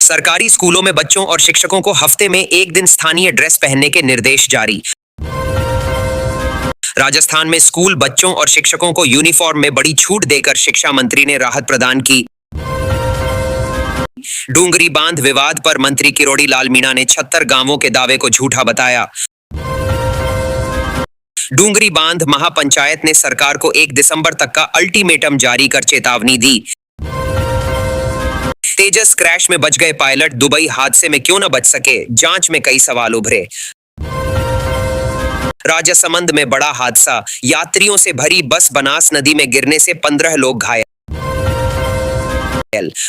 सरकारी स्कूलों में बच्चों और शिक्षकों को हफ्ते में एक दिन स्थानीय ड्रेस पहनने के निर्देश जारी। राजस्थान में स्कूल बच्चों और शिक्षकों को यूनिफॉर्म में बड़ी छूट देकर शिक्षा मंत्री ने राहत प्रदान की। डूंगरी बांध विवाद पर मंत्री किरोड़ी लाल मीणा ने 76 गांवों के दावे को झूठा बताया। डूंगरी बांध महापंचायत ने सरकार को 1 दिसंबर तक का अल्टीमेटम जारी कर चेतावनी दी। तेजस क्रैश में बच गए पायलट, दुबई हादसे में क्यों न बच सके, जांच में कई सवाल उभरे। राजसमंद में बड़ा हादसा, यात्रियों से भरी बस बनास नदी में गिरने से 15 लोग घायल।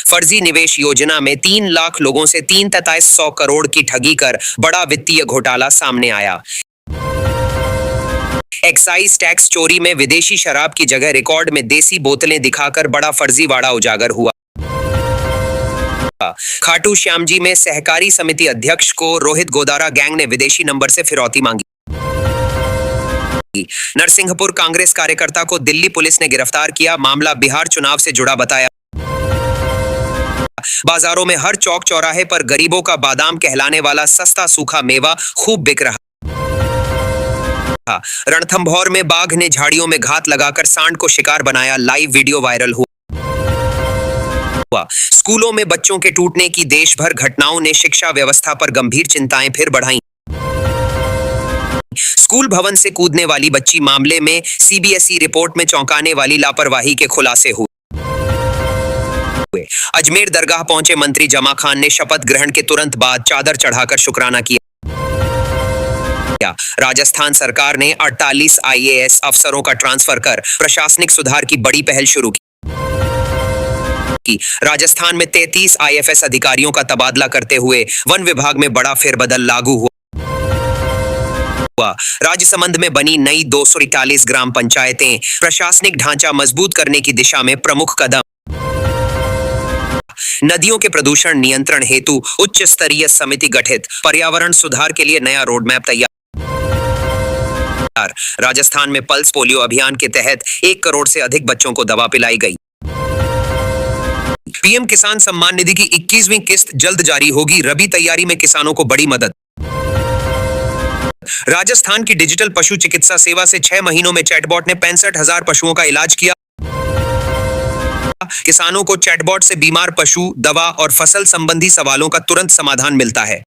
फर्जी निवेश योजना में 3 लाख लोगों से 3,43 करोड़ की ठगी कर बड़ा वित्तीय घोटाला सामने आया। एक्साइज टैक्स चोरी में विदेशी शराब की जगह रिकॉर्ड में देसी बोतलें दिखाकर बड़ा फर्जीवाड़ा उजागर हुआ। खाटू श्याम जी में सहकारी समिति अध्यक्ष को रोहित गोदारा गैंग ने विदेशी नंबर से फिरौती मांगी। नरसिंहपुर कांग्रेस कार्यकर्ता को दिल्ली पुलिस ने गिरफ्तार किया, मामला बिहार चुनाव से जुड़ा बताया। बाजारों में हर चौक चौराहे पर गरीबों का बादाम कहलाने वाला सस्ता सूखा मेवा खूब बिक रहा। रणथंभौर में बाघ ने झाड़ियों में घात लगाकर सांड को शिकार बनाया, लाइव वीडियो वायरल हुआ। स्कूलों में बच्चों के टूटने की देश भर घटनाओं ने शिक्षा व्यवस्था पर गंभीर चिंताएं फिर बढ़ाईं। स्कूल भवन से कूदने वाली बच्ची मामले में सीबीएसई रिपोर्ट में चौंकाने वाली लापरवाही के खुलासे हुए। अजमेर दरगाह पहुंचे मंत्री जमा खान ने शपथ ग्रहण के तुरंत बाद चादर चढ़ाकर शुक्राना किया। राजस्थान सरकार ने 48 आईएएस अफसरों का ट्रांसफर कर प्रशासनिक सुधार की बड़ी पहल शुरू की। राजस्थान में 33 आईएफएस अधिकारियों का तबादला करते हुए वन विभाग में बड़ा फेरबदल लागू हुआ। राजसमंद में बनी नई 241 ग्राम पंचायतें, प्रशासनिक ढांचा मजबूत करने की दिशा में प्रमुख कदम। नदियों के प्रदूषण नियंत्रण हेतु उच्च स्तरीय समिति गठित, पर्यावरण सुधार के लिए नया रोड मैप तैयार। राजस्थान में पल्स पोलियो अभियान के तहत 1 करोड़ से अधिक बच्चों को दवा पिलाई गई। पीएम किसान सम्मान निधि की 21वीं किस्त जल्द जारी होगी, रबी तैयारी में किसानों को बड़ी मदद। राजस्थान की डिजिटल पशु चिकित्सा सेवा से 6 महीनों में चैटबॉट ने 65,000 पशुओं का इलाज किया। किसानों को चैटबॉट से बीमार पशु, दवा और फसल संबंधी सवालों का तुरंत समाधान मिलता है।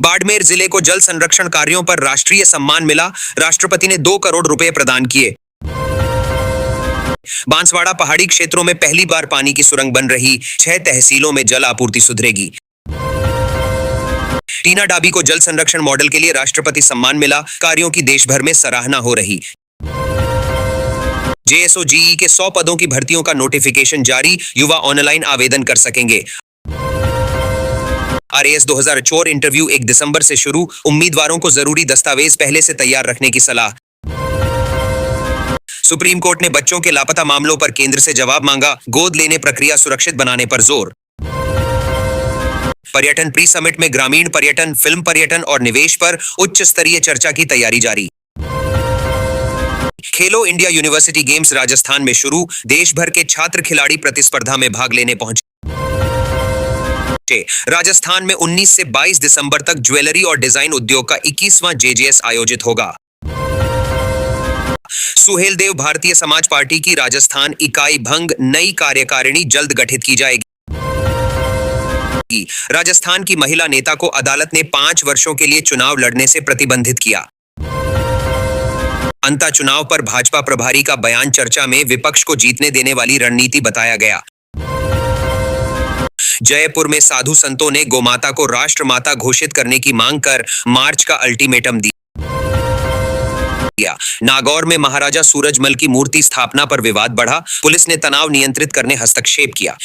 बाड़मेर जिले को जल संरक्षण कार्यों पर राष्ट्रीय सम्मान मिला, राष्ट्रपति ने 2 करोड़ रुपए प्रदान किए। बांसवाड़ा पहाड़ी क्षेत्रों में पहली बार पानी की सुरंग बन रही, 6 तहसीलों में जल आपूर्ति सुधरेगी। टीना डाबी को जल संरक्षण मॉडल के लिए राष्ट्रपति सम्मान मिला, कार्यों की देश भर में सराहना हो रही। जेएसओ जीई के 100 पदों की भर्तियों का नोटिफिकेशन जारी, युवा ऑनलाइन आवेदन कर सकेंगे। आरएएस 2024 इंटरव्यू 1 दिसंबर से शुरू, उम्मीदवारों को जरूरी दस्तावेज पहले से तैयार रखने की सलाह। सुप्रीम कोर्ट ने बच्चों के लापता मामलों पर केंद्र से जवाब मांगा, गोद लेने प्रक्रिया सुरक्षित बनाने पर जोर। पर्यटन प्री समिट में ग्रामीण पर्यटन, फिल्म पर्यटन और निवेश पर उच्च स्तरीय चर्चा की तैयारी जारी। खेलो इंडिया यूनिवर्सिटी गेम्स राजस्थान में शुरू, देश भर के छात्र खिलाड़ी प्रतिस्पर्धा में भाग लेने पहुंचे। राजस्थान में 19 से 22 दिसंबर तक ज्वेलरी और डिजाइन उद्योग का 21वां जेजेएस आयोजित होगा। सुहेलदेव भारतीय समाज पार्टी की राजस्थान इकाई भंग, नई कार्यकारिणी जल्द गठित की जाएगी। राजस्थान की महिला नेता को अदालत ने 5 वर्षों के लिए चुनाव लड़ने से प्रतिबंधित किया। अंता चुनाव पर भाजपा प्रभारी का बयान चर्चा में, विपक्ष को जीतने देने वाली रणनीति बताया गया। जयपुर में साधु संतों ने गोमाता को राष्ट्रमाता घोषित करने की मांग कर मार्च का अल्टीमेटम दिया। नागौर में महाराजा सूरजमल की मूर्ति स्थापना पर विवाद बढ़ा, पुलिस ने तनाव नियंत्रित करने हस्तक्षेप किया।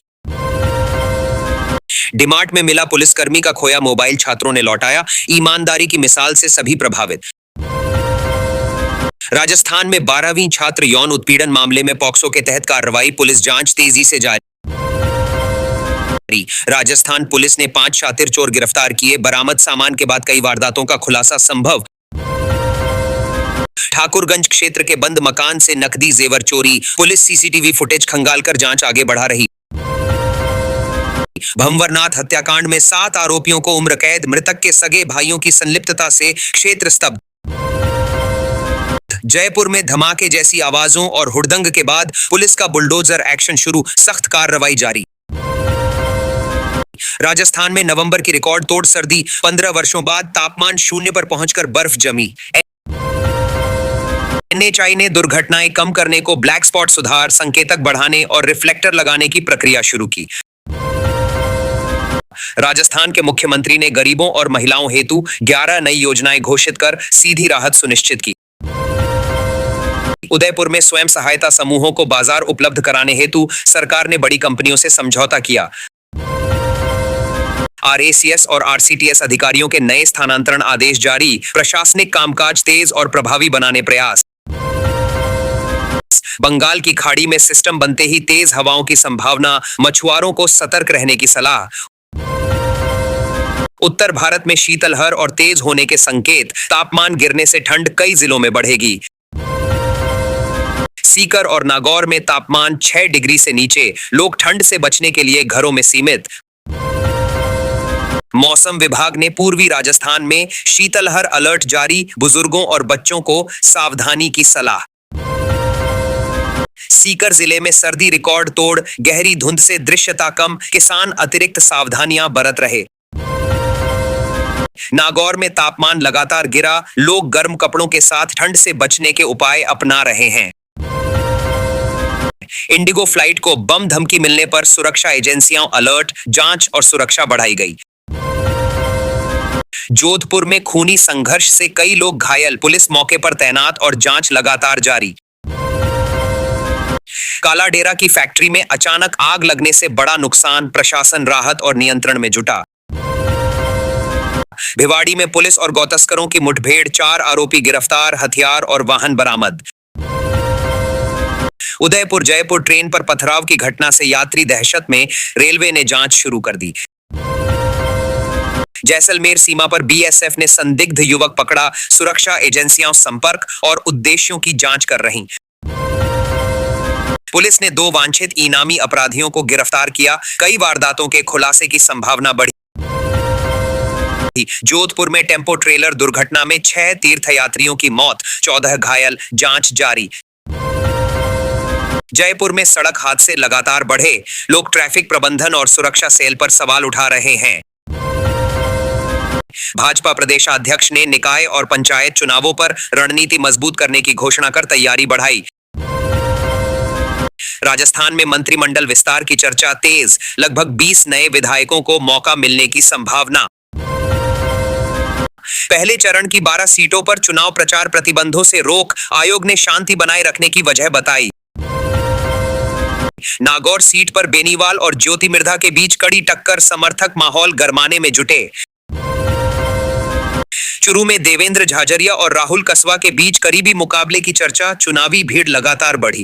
डिमार्ट में मिला पुलिसकर्मी का खोया मोबाइल, छात्रों ने लौटाया, ईमानदारी की मिसाल से सभी प्रभावित। राजस्थान में 12वीं छात्र यौन उत्पीड़न मामले में पॉक्सो के तहत कार्रवाई, पुलिस जांच तेजी से जारी। राजस्थान पुलिस ने 5 शातिर चोर गिरफ्तार किए, बरामद सामान के बाद कई वारदातों का खुलासा संभव। ठाकुरगंज क्षेत्र के बंद मकान से नकदी जेवर चोरी, पुलिस सीसीटीवी फुटेज खंगालकर जांच आगे बढ़ा रही। भंवरनाथ हत्याकांड में 7 आरोपियों को उम्र कैद, मृतक के सगे भाइयों की संलिप्तता से क्षेत्र स्तब्ध। जयपुर में धमाके जैसी आवाजों और हुड़दंग के बाद पुलिस का बुलडोजर एक्शन शुरू, सख्त कार्रवाई जारी। राजस्थान में नवंबर की रिकॉर्ड तोड़ सर्दी, 15 वर्षों बाद तापमान शून्य पर पहुंचकर बर्फ जमी। एनएचआई ने दुर्घटनाएं कम करने को ब्लैक स्पॉट सुधार, संकेतक बढ़ाने और रिफ्लेक्टर लगाने की प्रक्रिया शुरू की। राजस्थान के मुख्यमंत्री ने गरीबों और महिलाओं हेतु 11 नई योजनाएं घोषित कर सीधी राहत सुनिश्चित की। उदयपुर में स्वयं सहायता समूहों को बाजार उपलब्ध कराने हेतु सरकार ने बड़ी कंपनियों से समझौता किया। आरएसीएस और आरसीटीएस अधिकारियों के नए स्थानांतरण आदेश जारी, प्रशासनिक कामकाज तेज और प्रभावी बनाने प्रयास। बंगाल की खाड़ी में सिस्टम बनते ही तेज हवाओं की संभावना, मछुआरों को सतर्क रहने की सलाह। उत्तर भारत में शीतलहर और तेज होने के संकेत, तापमान गिरने से ठंड कई जिलों में बढ़ेगी। सीकर और नागौर में तापमान 6 डिग्री से नीचे, लोग ठंड से बचने के लिए घरों में सीमित। मौसम विभाग ने पूर्वी राजस्थान में शीतलहर अलर्ट जारी, बुजुर्गों और बच्चों को सावधानी की सलाह। सीकर जिले में सर्दी रिकॉर्ड तोड़, गहरी धुंध से दृश्यता कम, किसान अतिरिक्त सावधानियां बरत रहे। नागौर में तापमान लगातार गिरा, लोग गर्म कपड़ों के साथ ठंड से बचने के उपाय अपना रहे हैं। इंडिगो फ्लाइट को बम धमकी मिलने पर सुरक्षा एजेंसियां अलर्ट, जांच और सुरक्षा बढ़ाई गई। जोधपुर में खूनी संघर्ष से कई लोग घायल, पुलिस मौके पर तैनात और जांच लगातार जारी। कालाडेरा की फैक्ट्री में अचानक आग लगने से बड़ा नुकसान, प्रशासन राहत और नियंत्रण में जुटा। भिवाड़ी में पुलिस और गौतस्करों की मुठभेड़, 4 आरोपी गिरफ्तार, हथियार और वाहन बरामद। उदयपुर जयपुर ट्रेन पर पथराव की घटना से यात्री दहशत में, रेलवे ने जांच शुरू कर दी। जैसलमेर सीमा पर बीएसएफ ने संदिग्ध युवक पकड़ा, सुरक्षा एजेंसियां संपर्क और उद्देश्यों की जांच कर रहीं। पुलिस ने 2 वांछित इनामी अपराधियों को गिरफ्तार किया, कई वारदातों के खुलासे की संभावना बढ़ी। जोधपुर में टेम्पो ट्रेलर दुर्घटना में 6 तीर्थयात्रियों की मौत, 14 घायल, जांच जारी। जयपुर में सड़क हादसे लगातार बढ़े, लोग ट्रैफिक प्रबंधन और सुरक्षा सेल पर सवाल उठा रहे हैं। भाजपा प्रदेशाध्यक्ष ने निकाय और पंचायत चुनावों पर रणनीति मजबूत करने की घोषणा कर तैयारी बढ़ाई। राजस्थान में मंत्रिमंडल विस्तार की चर्चा तेज, लगभग 20 नए विधायकों को मौका मिलने की संभावना। पहले चरण की 12 सीटों पर चुनाव प्रचार प्रतिबंधों से रोक, आयोग ने शांति बनाए रखने की वजह बताई। नागौर सीट पर बेनीवाल और ज्योति मिर्धा के बीच कड़ी टक्कर, समर्थक माहौल गरमाने में जुटे। चुरू में देवेंद्र झाझरिया और राहुल कसवा के बीच करीबी मुकाबले की चर्चा, चुनावी भीड़ लगातार बढ़ी।